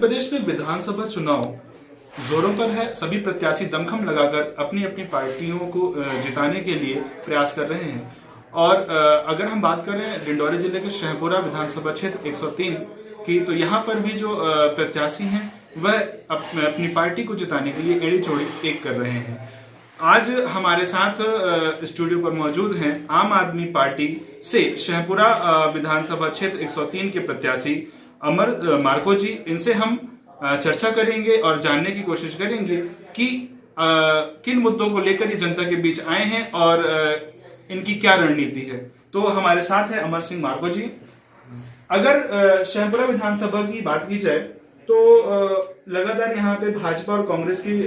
प्रदेश में विधानसभा चुनाव जोरों पर है। सभी प्रत्याशी दमखम लगाकर अपनी अपनी पार्टियों को जिताने के लिए प्रयास कर रहे हैं। और अगर हम बात करें डिंडौरी जिले के शहपुरा विधानसभा क्षेत्र 103 की, तो यहाँ पर भी जो प्रत्याशी हैं वह अपनी पार्टी को जिताने के लिए एड़ी चोड़ी एक कर रहे हैं। आज हमारे साथ स्टूडियो पर मौजूद हैं आम आदमी पार्टी से शहपुरा विधानसभा क्षेत्र 103 के प्रत्याशी अमर मार्को जी। इनसे हम चर्चा करेंगे और जानने की कोशिश करेंगे कि किन मुद्दों को लेकर ये जनता के बीच आए हैं और इनकी क्या रणनीति है। तो हमारे साथ है अमर सिंह मार्को जी। अगर शहपुरा विधानसभा की बात की जाए तो लगातार यहाँ पे भाजपा और कांग्रेस की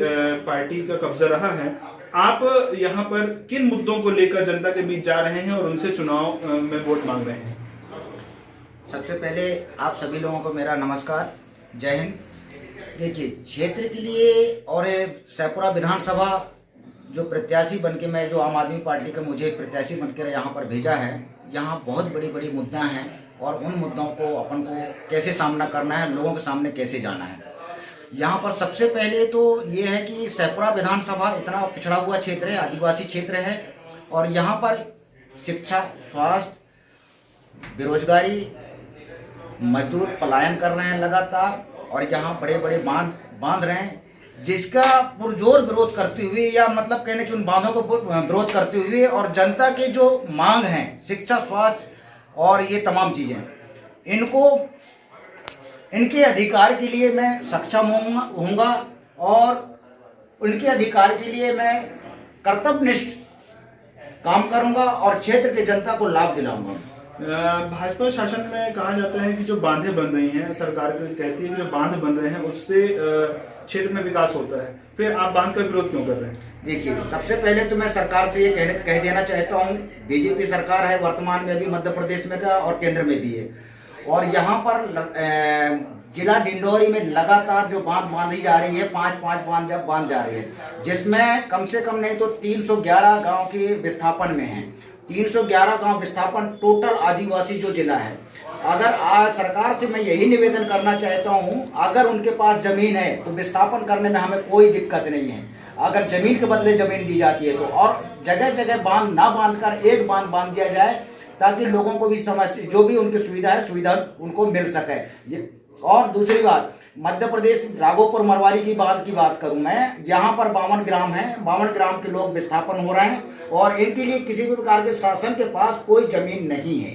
पार्टी का कब्जा रहा है। आप यहाँ पर किन मुद्दों को लेकर जनता के बीच जा रहे हैं और उनसे चुनाव में वोट मांग रहे हैं? सबसे पहले आप सभी लोगों को मेरा नमस्कार, जय हिंद। देखिए, क्षेत्र के लिए और शहपुरा विधानसभा जो प्रत्याशी बनके मैं जो आम आदमी पार्टी का मुझे प्रत्याशी बनकर यहाँ पर भेजा है, यहाँ बहुत बड़ी बड़ी मुद्दा हैं और उन मुद्दों को अपन को कैसे सामना करना है, लोगों के सामने कैसे जाना है। यहाँ पर सबसे पहले तो ये है कि शहपुरा विधानसभा इतना पिछड़ा हुआ क्षेत्र है, आदिवासी क्षेत्र है और यहाँ पर शिक्षा, स्वास्थ्य, बेरोजगारी, मजदूर पलायन कर रहे हैं लगातार और यहाँ बड़े बड़े बांध रहे हैं, जिसका पुरजोर विरोध करते हुए या मतलब कहने के उन बांधों को विरोध करते हुए और जनता के जो मांग हैं शिक्षा, स्वास्थ्य और ये तमाम चीज़ें, इनको इनके अधिकार के लिए मैं सक्षम होऊंगा और उनके अधिकार के लिए मैं कर्तव्यनिष्ठ काम करूंगा और क्षेत्र के जनता को लाभ दिलाऊंगा। भाजपा शासन में कहा जाता है कि जो बांधें बन रही हैं, सरकार कहती है कि जो बांध बन रहे हैं उससे क्षेत्र में विकास होता है, फिर आप बांध का विरोध क्यों कर रहे हैं? देखिए, सबसे पहले तो मैं सरकार से ये कह देना चाहता हूँ, बीजेपी सरकार है वर्तमान में, अभी मध्य प्रदेश में का और केंद्र में भी है और यहाँ पर जिला डिंडौरी में लगातार जो बांध बांधी जा रही है, पांच बांध जा रही है, जिसमें कम से कम नहीं तो 311 गांव के विस्थापन में है। 311 गांव विस्थापन टोटल आदिवासी जो जिला है। अगर आज सरकार से मैं यही निवेदन करना चाहता हूं, अगर उनके पास जमीन है तो विस्थापन करने में हमें कोई दिक्कत नहीं है, अगर जमीन के बदले जमीन दी जाती है तो, और जगह जगह बांध ना बांधकर एक बांध बांध दिया जाए ताकि लोगों को भी समझ जो भी उनकी सुविधा है सुविधा उनको मिल सके। और दूसरी बात, मध्य प्रदेश राघोपुर मरवारी की बात करूं मैं, यहाँ पर 52 ग्राम है, 52 ग्राम के लोग विस्थापन हो रहे हैं और इनके लिए किसी भी प्रकार के शासन के पास कोई जमीन नहीं है।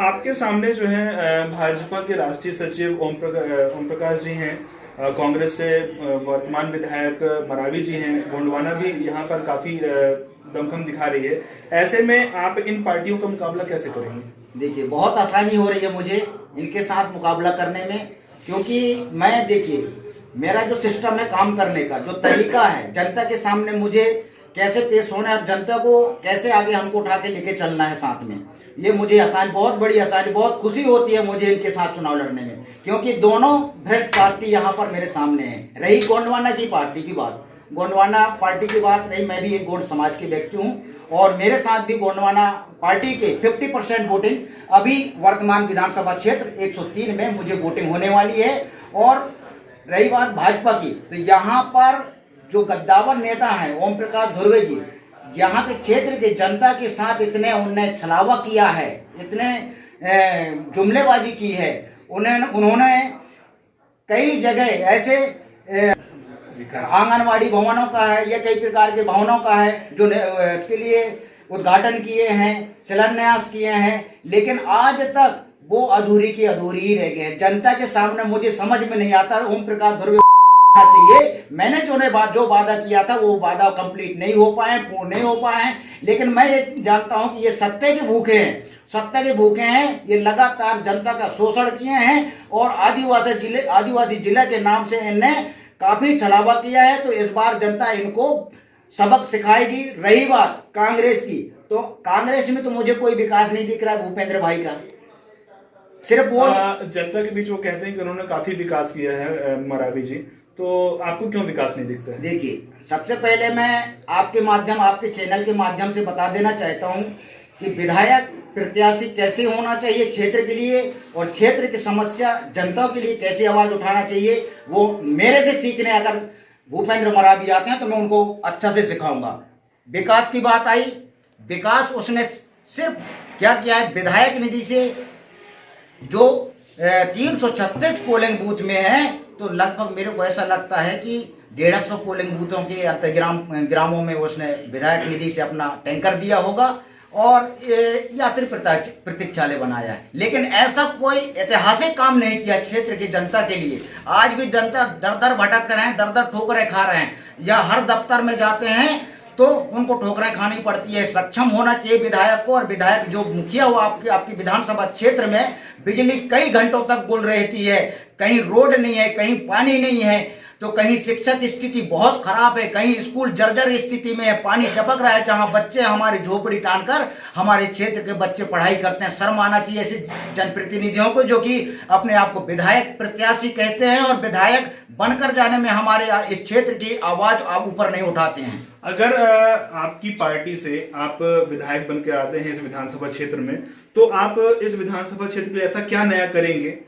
आपके सामने जो है भाजपा के राष्ट्रीय सचिव ओम प्रकाश जी हैं, कांग्रेस से वर्तमान विधायक मरावी जी हैं, गोंडवाना भी यहाँ पर काफी दमखम दिखा रही है। ऐसे में आप इन पार्टियों का मुकाबला कैसे करेंगे? देखिए, बहुत आसानी हो रही है मुझे इनके साथ मुकाबला करने में, क्योंकि मैं देखिए मेरा जो सिस्टम है काम करने का, जो तरीका है, जनता के सामने मुझे कैसे पेश होना है, जनता को कैसे आगे हमको उठा के लेके चलना है साथ में, ये मुझे आसान, बहुत बड़ी आसानी, बहुत खुशी होती है मुझे इनके साथ चुनाव लड़ने में, क्योंकि दोनों भ्रष्ट पार्टी यहाँ पर मेरे सामने है। रही गोंडवाना की पार्टी की बात, गोंडवाना पार्टी की बात रही, मैं भी एक गोंड समाज के व्यक्ति हूँ और मेरे साथ भी गोंडवाना पार्टी के 50% वोटिंग अभी वर्तमान विधानसभा क्षेत्र 103 में मुझे वोटिंग होने वाली है। और रही बात भाजपा की, तो यहाँ पर जो गद्दावर नेता हैं ओम प्रकाश धुर्वे जी, यहाँ के क्षेत्र के जनता के साथ इतने उन्होंने छलावा किया है, इतने जुमलेबाजी की है, उन्होंने कई जगह ऐसे आंगनवाड़ी भवनों का है या कई प्रकार के भवनों का है जो इसके लिए उद्घाटन किए हैं, शिलान्यास किए हैं, लेकिन आज तक वो अधूरी की अधूरी ही रह गए। जनता के सामने मुझे समझ में नहीं आता ओम प्रकाश धुर्वे चाहिए, मैंने जो वादा किया था वो वादा कंप्लीट नहीं हो पाए, पूर्ण नहीं हो पाए हैं, लेकिन मैं ये जानता हूं कि ये सत्य के भूखे हैं, सत्ता के भूखे हैं। ये लगातार जनता का शोषण किए हैं और आदिवासी जिला के नाम से इनने काफी छलावा किया है, तो इस बार जनता इनको सबक सिखाएगी। रही बात कांग्रेस की, तो कांग्रेस में तो मुझे कोई विकास नहीं दिख रहा है भूपेंद्र भाई का, सिर्फ वो जनता के बीच वो कहते हैं कि उन्होंने काफी विकास किया है मरावी जी, तो आपको क्यों विकास नहीं दिखता है? देखिए, सबसे पहले मैं आपके चैनल के माध्यम से बता देना चाहता हूं कि विधायक प्रत्याशी कैसे होना चाहिए क्षेत्र के लिए, और क्षेत्र की समस्या जनता के लिए कैसे आवाज उठाना चाहिए, वो मेरे से सीखने अगर भूपेंद्र मरावी आते हैं तो मैं उनको अच्छा से सिखाऊंगा। विकास की बात आई, विकास उसने सिर्फ क्या किया है, विधायक निधि से जो 336 पोलिंग बूथ में है, तो लगभग मेरे को ऐसा लगता है कि 150 पोलिंग बूथों के ग्रामों में उसने विधायक निधि से अपना टैंकर दिया होगा और यात्री प्रतीक्षालय बनाया है। लेकिन ऐसा कोई ऐतिहासिक काम नहीं किया क्षेत्र की जनता के लिए। आज भी जनता दर दर भटक रहे हैं, दर दर ठोकरें खा रहे हैं, या हर दफ्तर में जाते हैं तो उनको ठोकरें खानी पड़ती है। सक्षम होना चाहिए विधायक को, और विधायक जो मुखिया हो आपकी विधानसभा क्षेत्र में बिजली कई घंटों तक गुल रहती है, कहीं रोड नहीं है, कहीं पानी नहीं है, तो कहीं शिक्षा की स्थिति बहुत खराब है, कहीं स्कूल जर्जर स्थिति में है, पानी टपक रहा है, जहां बच्चे हमारी झोपड़ी टानकर हमारे क्षेत्र के बच्चे पढ़ाई करते हैं। शर्म आना चाहिए ऐसे जनप्रतिनिधियों को जो कि अपने आप को विधायक प्रत्याशी कहते हैं और विधायक बनकर जाने में हमारे इस क्षेत्र की आवाज आप ऊपर नहीं उठाते हैं। अगर आपकी पार्टी से आप विधायक बन के आते हैं इस विधानसभा क्षेत्र में, तो आप इस विधानसभा क्षेत्र में ऐसा क्या नया करेंगे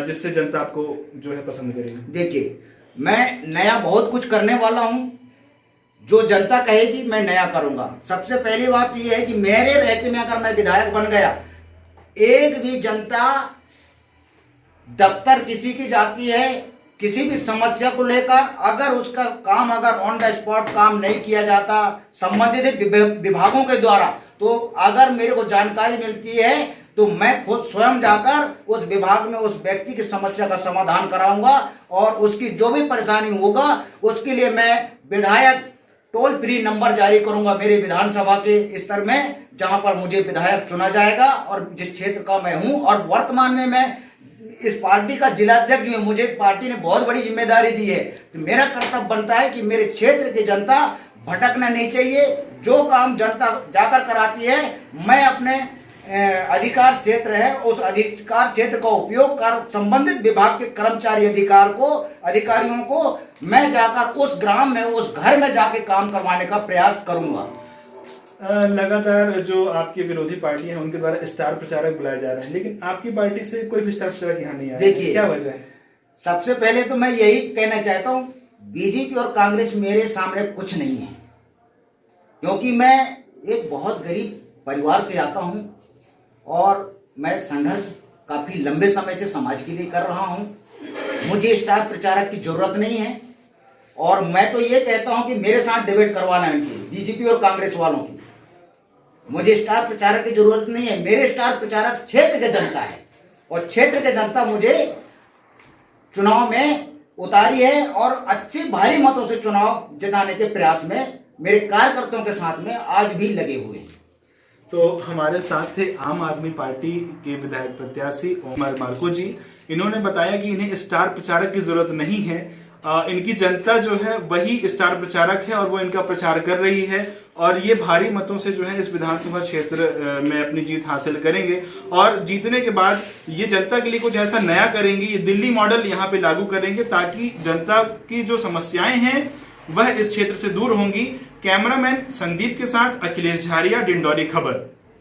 जिससे जनता आपको जो है पसंद करेगी? देखिए, मैं नया बहुत कुछ करने वाला हूं, जो जनता कहेगी मैं नया करूंगा। सबसे पहली बात यह है कि मेरे रहते में अगर मैं विधायक बन गया, एक भी जनता दफ्तर किसी की जाती है किसी भी समस्या को लेकर, अगर उसका काम अगर ऑन द स्पॉट काम नहीं किया जाता संबंधित विभागों के द्वारा, तो अगर मेरे को जानकारी मिलती है तो मैं खुद स्वयं जाकर उस विभाग में उस व्यक्ति की समस्या का समाधान कराऊंगा, और उसकी जो भी परेशानी होगा उसके लिए मैं विधायक टोल फ्री नंबर जारी करूंगा मेरे विधानसभा के स्तर में, जहां पर मुझे विधायक चुना जाएगा और जिस क्षेत्र का मैं हूं। और वर्तमान में मैं इस पार्टी का जिलाध्यक्ष हूं, मुझे पार्टी ने बहुत बड़ी जिम्मेदारी दी है, तो मेरा कर्तव्य बनता है कि मेरे क्षेत्र की जनता भटकना नहीं चाहिए। जो काम जनता जाकर कराती है, मैं अपने अधिकार क्षेत्र है उस अधिकार क्षेत्र का उपयोग कर संबंधित विभाग के कर्मचारी अधिकारियों को मैं जाकर उस ग्राम में उस घर में जाके काम करवाने का प्रयास करूंगा। लगातार जो आपकी विरोधी पार्टी है उनके द्वारा स्टार प्रचारक बुलाए जा रहे हैं, लेकिन आपकी पार्टी से कोई भी स्टार प्रचारक यहाँ नहीं आया। देखिए, क्या वजह है? सबसे पहले तो मैं यही कहना चाहता हूं, बीजेपी और कांग्रेस मेरे सामने कुछ नहीं है, क्योंकि मैं एक बहुत गरीब परिवार से आता हूं और मैं संघर्ष काफी लंबे समय से समाज के लिए कर रहा हूं। मुझे स्टार प्रचारक की जरूरत नहीं है, और मैं तो ये कहता हूं कि मेरे साथ डिबेट करवाना है इनकी, बीजेपी और कांग्रेस वालों की। मुझे स्टार प्रचारक की जरूरत नहीं है, मेरे स्टार प्रचारक क्षेत्र के जनता है, और क्षेत्र के जनता मुझे चुनाव में उतारी है और अच्छे भारी मतों से चुनाव जिताने के प्रयास में मेरे कार्यकर्ताओं के साथ में आज भी लगे हुए हैं। तो हमारे साथ थे आम आदमी पार्टी के विधायक प्रत्याशी ओमर मार्को जी। इन्होंने बताया कि इन्हें स्टार प्रचारक की जरूरत नहीं है, इनकी जनता जो है वही स्टार प्रचारक है और वो इनका प्रचार कर रही है, और ये भारी मतों से जो है इस विधानसभा क्षेत्र में अपनी जीत हासिल करेंगे, और जीतने के बाद ये जनता के लिए कुछ ऐसा नया करेंगे, ये दिल्ली मॉडल यहाँ पे लागू करेंगे ताकि जनता की जो समस्याएं हैं वह इस क्षेत्र से दूर होंगी। कैमरामैन संदीप के साथ अखिलेश झारिया, डिंडौरी खबर।